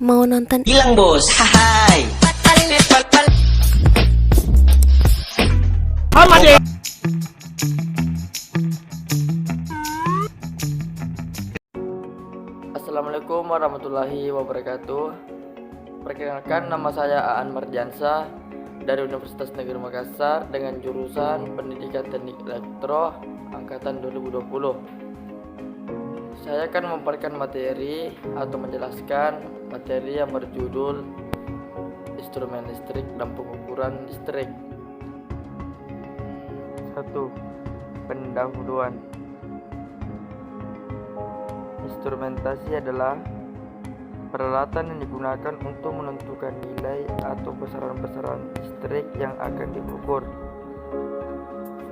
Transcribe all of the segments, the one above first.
Mau nonton? Hilang bos, hai. Assalamualaikum warahmatullahi wabarakatuh. Perkenalkan, nama saya Aan Mardiansyah dari Universitas Negeri Makassar dengan jurusan Pendidikan Teknik Elektro angkatan 2020. Saya akan memaparkan materi atau menjelaskan materi yang berjudul instrumen listrik dan pengukuran listrik. 1. Pendahuluan. Instrumentasi adalah peralatan yang digunakan untuk menentukan nilai atau besaran-besaran listrik yang akan diukur.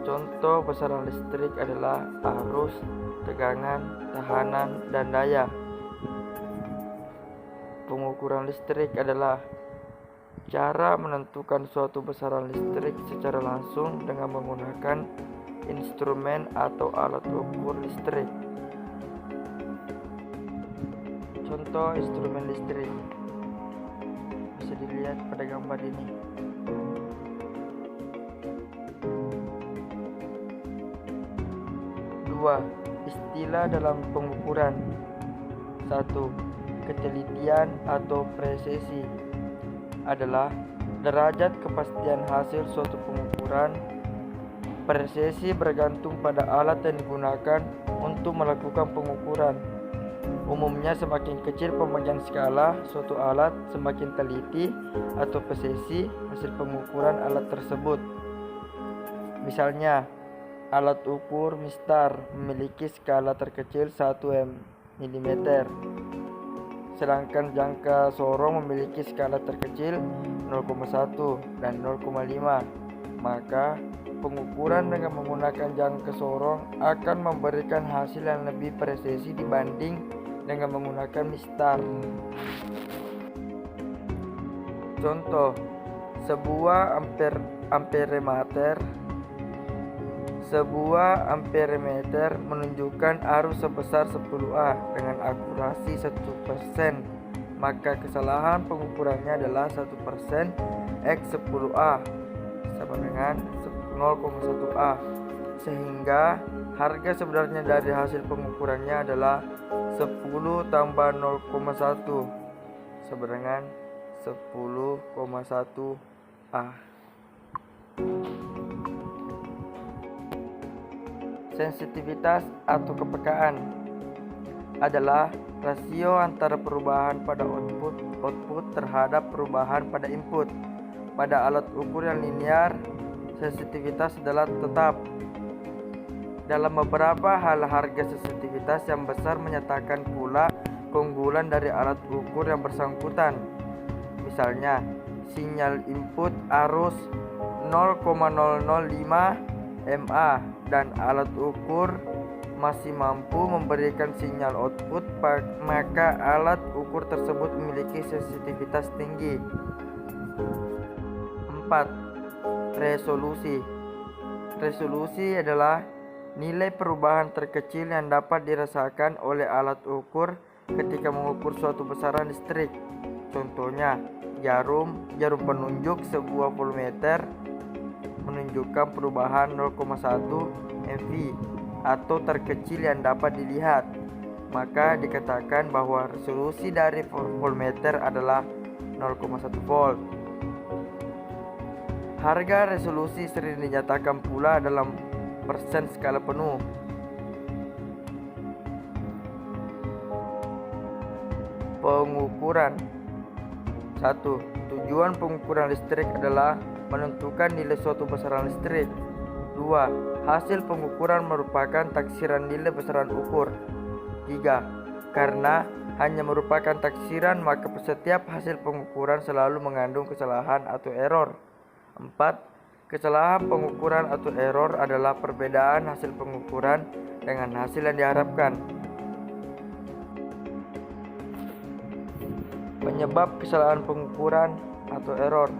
Contoh besaran listrik adalah arus, tegangan, tekanan, dan daya. Pengukuran listrik adalah cara menentukan suatu besaran listrik secara langsung dengan menggunakan instrumen atau alat ukur listrik. Contoh instrumen listrik bisa dilihat pada gambar ini. Dua, istilah dalam pengukuran. 1. Ketelitian atau presisi adalah derajat kepastian hasil suatu pengukuran. Presisi bergantung pada alat yang digunakan untuk melakukan pengukuran. Umumnya semakin kecil pembagian skala suatu alat, semakin teliti atau presisi hasil pengukuran alat tersebut. Misalnya, alat ukur mistar memiliki skala terkecil 1 mm, sedangkan jangka sorong memiliki skala terkecil 0,1 dan 0,5. Maka pengukuran dengan menggunakan jangka sorong akan memberikan hasil yang lebih presisi dibanding dengan menggunakan mistar. Contoh, sebuah amperemeter menunjukkan arus sebesar 10A dengan akurasi 1%, maka kesalahan pengukurannya adalah 1% X 10A sama dengan 0,1A, sehingga harga sebenarnya dari hasil pengukurannya adalah 10 tambah 0,1 sama dengan 10,1A. Sensitivitas atau kepekaan adalah rasio antara perubahan pada output terhadap perubahan pada input. Pada alat ukur yang linear, sensitivitas adalah tetap. Dalam beberapa hal, harga sensitivitas yang besar menyatakan pula keunggulan dari alat ukur yang bersangkutan. Misalnya, sinyal input arus 0,005 mA dan alat ukur masih mampu memberikan sinyal output, maka alat ukur tersebut memiliki sensitivitas tinggi. 4. Resolusi. Resolusi adalah nilai perubahan terkecil yang dapat dirasakan oleh alat ukur ketika mengukur suatu besaran listrik. Contohnya, jarum penunjuk sebuah voltmeter menunjukkan perubahan 0,1 mV atau terkecil yang dapat dilihat. Maka dikatakan bahwa resolusi dari voltmeter adalah 0,1 volt. Harga resolusi sering dinyatakan pula dalam persen skala penuh. Pengukuran. 1. Tujuan pengukuran listrik adalah menentukan nilai suatu besaran listrik. 2. Hasil pengukuran merupakan taksiran nilai besaran ukur. 3. Karena hanya merupakan taksiran, maka setiap hasil pengukuran selalu mengandung kesalahan atau error. 4. Kesalahan pengukuran atau error adalah perbedaan hasil pengukuran dengan hasil yang diharapkan. Penyebab kesalahan pengukuran atau error.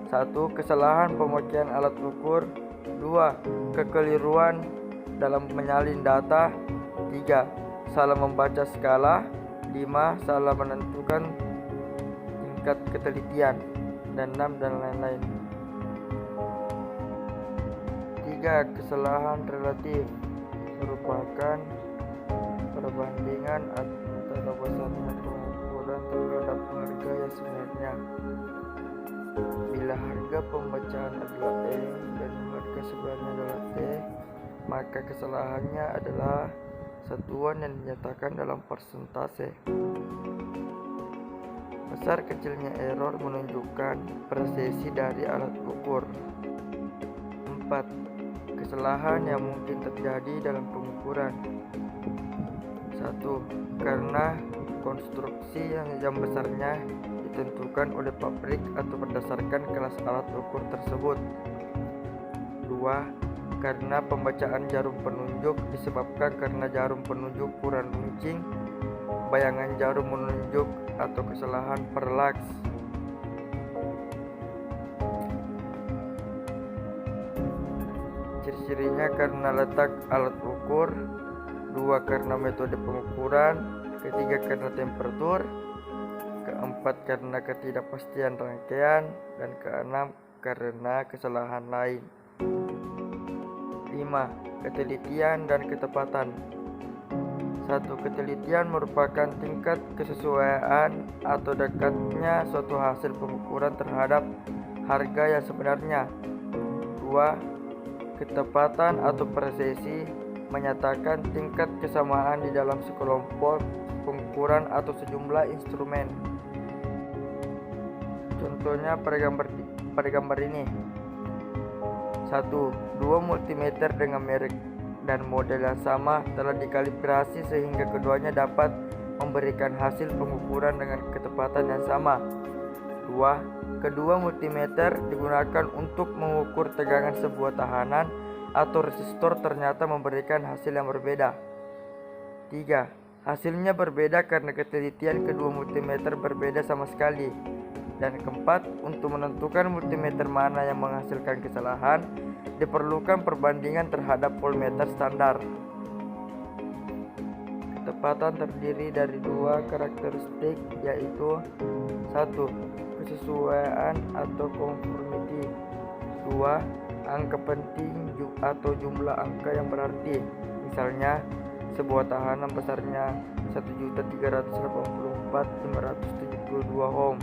1. Kesalahan pemakaian alat ukur. 2. Kekeliruan dalam menyalin data. 3. Salah membaca skala. 5. Salah menentukan tingkat ketelitian. Dan 6. Dan lain-lain. 3. Kesalahan relatif merupakan perbandingan antara besarnya pengukuran terhadap harga yang sebenarnya. Bila harga pembacaan adalah E dan harga sebenarnya adalah T, maka kesalahannya adalah satuan yang dinyatakan dalam persentase. Besar kecilnya error menunjukkan presisi dari alat ukur. 4. Kesalahan yang mungkin terjadi dalam pengukuran. 1. Karena konstruksi yang besarnya ditentukan oleh pabrik atau berdasarkan kelas alat ukur tersebut. 2. Karena pembacaan jarum penunjuk disebabkan karena jarum penunjuk kurang runcing, bayangan jarum menunjuk atau kesalahan parallax. Ciri-cirinya karena letak alat ukur. 2. Karena metode pengukuran. 3. Karena temperatur. 4. Karena ketidakpastian rangkaian. Dan 6. Karena kesalahan lain. 5. Ketelitian dan ketepatan. 1. Ketelitian merupakan tingkat kesesuaian atau dekatnya suatu hasil pengukuran terhadap harga yang sebenarnya. 2. Ketepatan atau presisi menyatakan tingkat kesamaan di dalam sekelompok pengukuran atau sejumlah instrumen. Contohnya pada gambar ini. 1. Dua multimeter dengan merek dan model yang sama telah dikalibrasi sehingga keduanya dapat memberikan hasil pengukuran dengan ketepatan yang sama. 2. Kedua multimeter digunakan untuk mengukur tegangan sebuah tahanan atau resistor ternyata memberikan hasil yang berbeda. 3. Hasilnya berbeda karena ketelitian kedua multimeter berbeda sama sekali. Dan 4. Untuk menentukan multimeter mana yang menghasilkan kesalahan, diperlukan perbandingan terhadap voltmeter standar. Ketepatan terdiri dari 2 karakteristik, yaitu 1. Kesesuaian atau conformity. 2. Angka penting atau jumlah angka yang berarti. Misalnya, sebuah tahanan besarnya 1.384.572 ohm.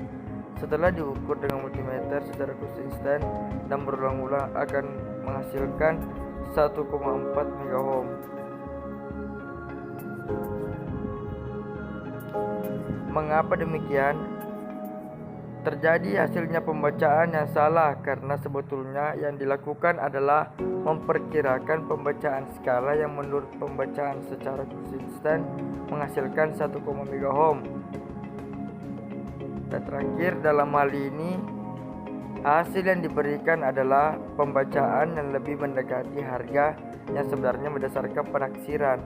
Setelah diukur dengan multimeter secara konsisten dan berulang-ulang akan menghasilkan 1,4 megaohm. Mengapa demikian? Terjadi hasilnya pembacaan yang salah karena sebetulnya yang dilakukan adalah memperkirakan pembacaan skala yang menurut pembacaan secara konsisten menghasilkan 1, megaohm. Dan terakhir, dalam hal ini hasil yang diberikan adalah pembacaan yang lebih mendekati harga yang sebenarnya berdasarkan penaksiran.